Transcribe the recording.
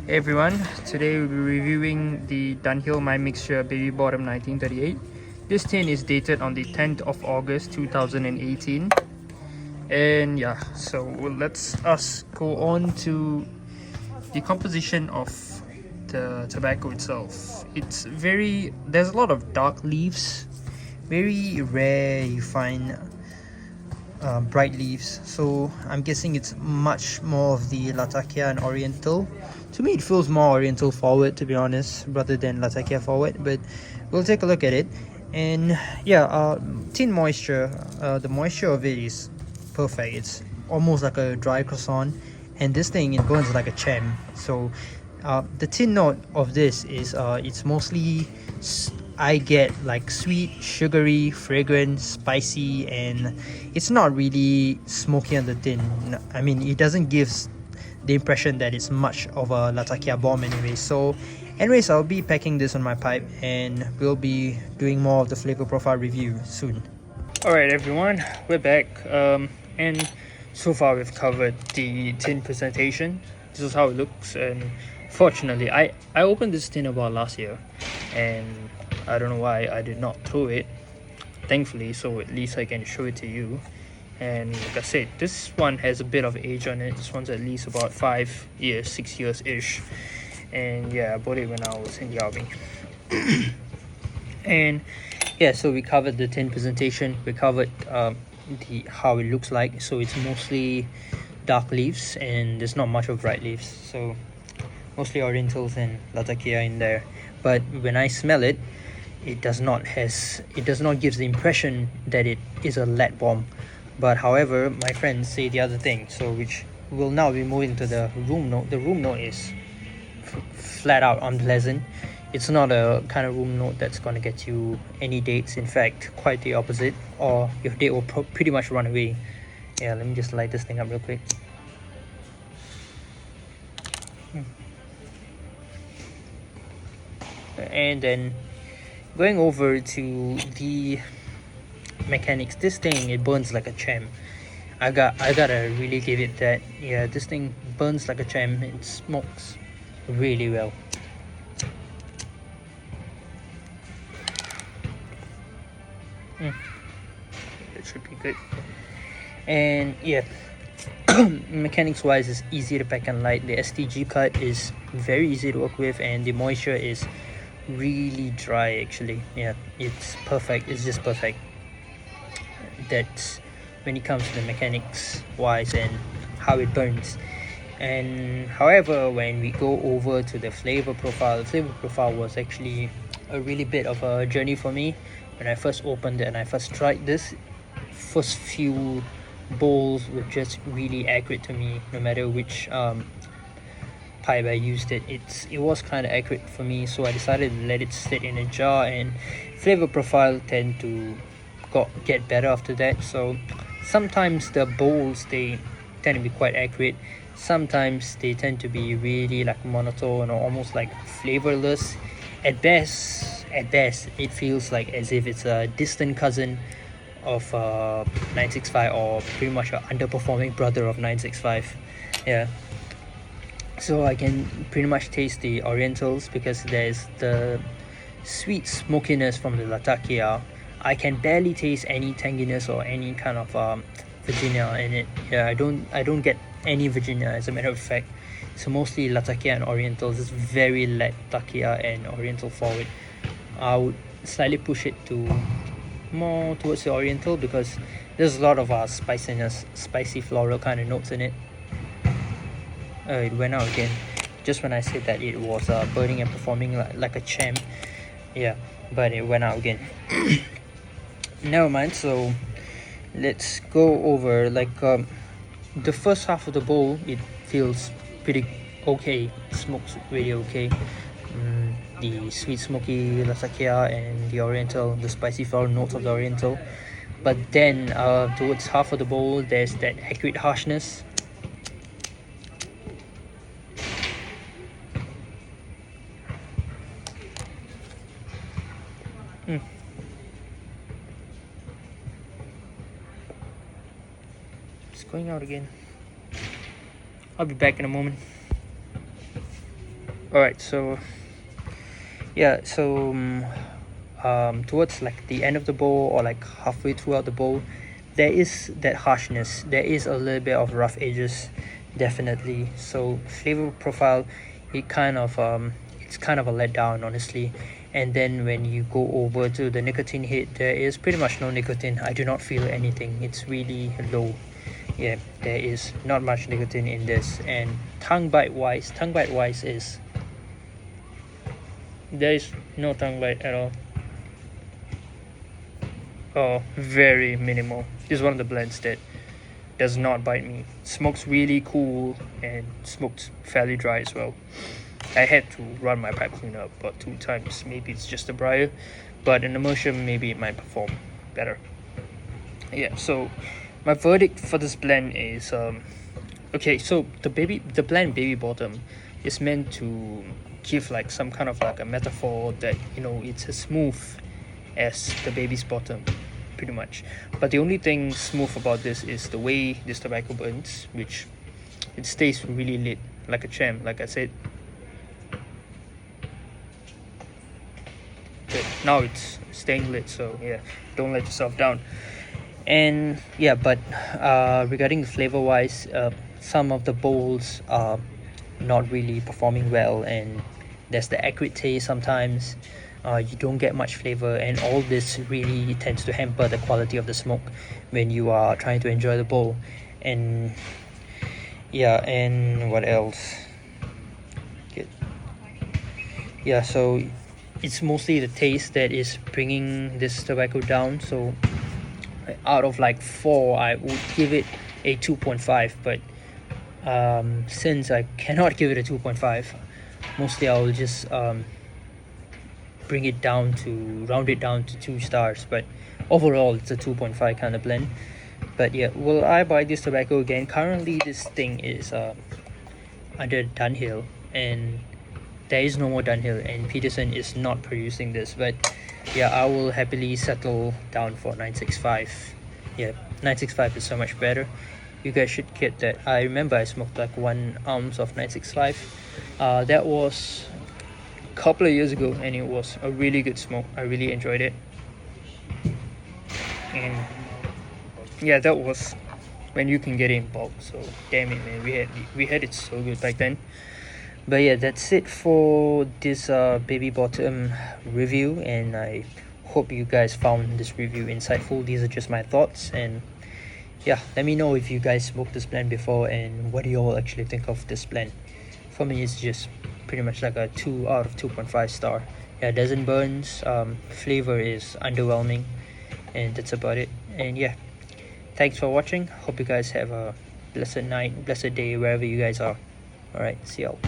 Hey everyone, today we'll be reviewing the Dunhill My Mixture Baby Bottom 1938. This tin is dated on the 10th of August 2018. And yeah, so let's us go on to the composition of the tobacco itself. There's a lot of dark leaves. Very rare you find bright leaves, so I'm guessing it's much more of the Latakia and Oriental. To me it feels more Oriental forward, to be honest, rather than Latakia forward, but we'll take a look at it. And yeah, tin moisture, the moisture of it is perfect. It's almost like a dry croissant, and this thing, it burns like a champ. So the tin note of this is it's mostly I get like sweet, sugary, fragrant, spicy, and it's not really smoky on the tin. I mean, it doesn't give the impression that it's much of a Latakia bomb anyway. So anyways, I'll be packing this on my pipe and we'll be doing more of the flavor profile review soon. Alright everyone, we're back, and so far we've covered the tin presentation. This is how it looks, and fortunately I opened this tin about last year and I don't know why I did not throw it, thankfully, so at least I can show it to you. And like I said, this one has a bit of age on it. This one's at least about 5 years, 6 years ish. And yeah, I bought it when I was in the army. And yeah, so we covered the tin presentation. We covered how it looks like. So it's mostly dark leaves and there's not much of bright leaves, so mostly Orientals and Latakia in there. But when I smell it, it does not give the impression that it is a lead bomb. But however, my friends say the other thing, so which will now be moving to the room note. The room note is flat out unpleasant. It's not a kind of room note that's going to get you any dates. In fact, quite the opposite, or your date will pretty much run away. Yeah, let me just light this thing up real quick. And then going over to the mechanics, this thing, it burns like a champ. I gotta really give it that. Yeah, this thing burns like a champ. It smokes really well. That should be good. And yeah, mechanics wise, it's easy to pack and light. The STG cut is very easy to work with, and the moisture is really dry actually. Yeah, it's perfect. It's just perfect. That's when it comes to the mechanics wise and how it burns. And however, when we go over to the flavor profile, the flavor profile was actually a really bit of a journey for me. When I first opened it and I first tried this, first few bowls were just really accurate to me. No matter which pipe I used, it was kind of accurate for me, so I decided to let it sit in a jar, and flavor profile tend to get better after that. So sometimes the bowls, they tend to be quite accurate, sometimes they tend to be really like monotone or almost like flavorless. At best it feels like as if it's a distant cousin of 965, or pretty much an underperforming brother of 965. Yeah, so I can pretty much taste the Orientals because there's the sweet smokiness from the Latakia. I can barely taste any tanginess or any kind of Virginia in it. Yeah, I don't get any Virginia, as a matter of fact. So mostly Latakia and Orientals. It's very Latakia and Oriental forward. I would slightly push it to more towards the Oriental because there's a lot of spiciness, spicy floral kind of notes in it. It went out again just when I said that it was burning and performing like a champ. Yeah, but it went out again. Never mind. So let's go over like the first half of the bowl. It feels pretty okay. It smokes really okay. The sweet smoky Latakia and the Oriental, the spicy floral notes of the Oriental. But then towards half of the bowl, there's that accurate harshness. It's going out again. I'll be back in a moment. All right, so yeah, so towards like the end of the bowl or like halfway throughout the bowl, there is that harshness, there is a little bit of rough edges, definitely. So flavor profile, it's kind of a letdown, honestly. And then when you go over to the nicotine hit, there is pretty much no nicotine. I do not feel anything, it's really low. Yeah, there is not much nicotine in this. And tongue bite wise is, there is no tongue bite at all. Oh, very minimal. This is one of the blends that does not bite me. Smokes really cool and smokes fairly dry as well. I had to run my pipe cleaner about 2 times. Maybe it's just a briar, but in immersion maybe it might perform better. Yeah, so my verdict for this blend is okay, so the blend Baby Bottom is meant to give like some kind of like a metaphor that, you know, it's as smooth as the baby's bottom, pretty much. But the only thing smooth about this is the way this tobacco burns, which it stays really lit like a champ, like I said. Okay, now it's staying lit, so yeah, don't let yourself down. And yeah, but regarding the flavor wise, some of the bowls are not really performing well, and there's the acrid taste sometimes. You don't get much flavor, and all this really tends to hamper the quality of the smoke when you are trying to enjoy the bowl. And yeah, and what else? Good. Yeah, so it's mostly the taste that is bringing this tobacco down. So out of like 4, I would give it a 2.5, but since I cannot give it a 2.5, mostly I will just round it down to 2 stars. But overall it's a 2.5 kind of blend. But yeah, will I buy this tobacco again? Currently this thing is under Dunhill, and there is no more Dunhill, and Peterson is not producing this. But yeah, I will happily settle down for 965. Yeah, 965 is so much better. You guys should get that. I remember I smoked like 1 ounce of 965. That was a couple of years ago, and it was a really good smoke. I really enjoyed it. And yeah, that was when you can get it in bulk. So damn it, man, we had it so good back then. But yeah, that's it for this Baby Bottom review, and I hope you guys found this review insightful. These are just my thoughts, and yeah, let me know if you guys smoked this blend before, and what do you all actually think of this blend. For me, it's just pretty much like a 2 out of 2.5 star. Yeah, it doesn't burns, flavor is underwhelming, and that's about it. And yeah, thanks for watching. Hope you guys have a blessed night, blessed day wherever you guys are. Alright, see y'all.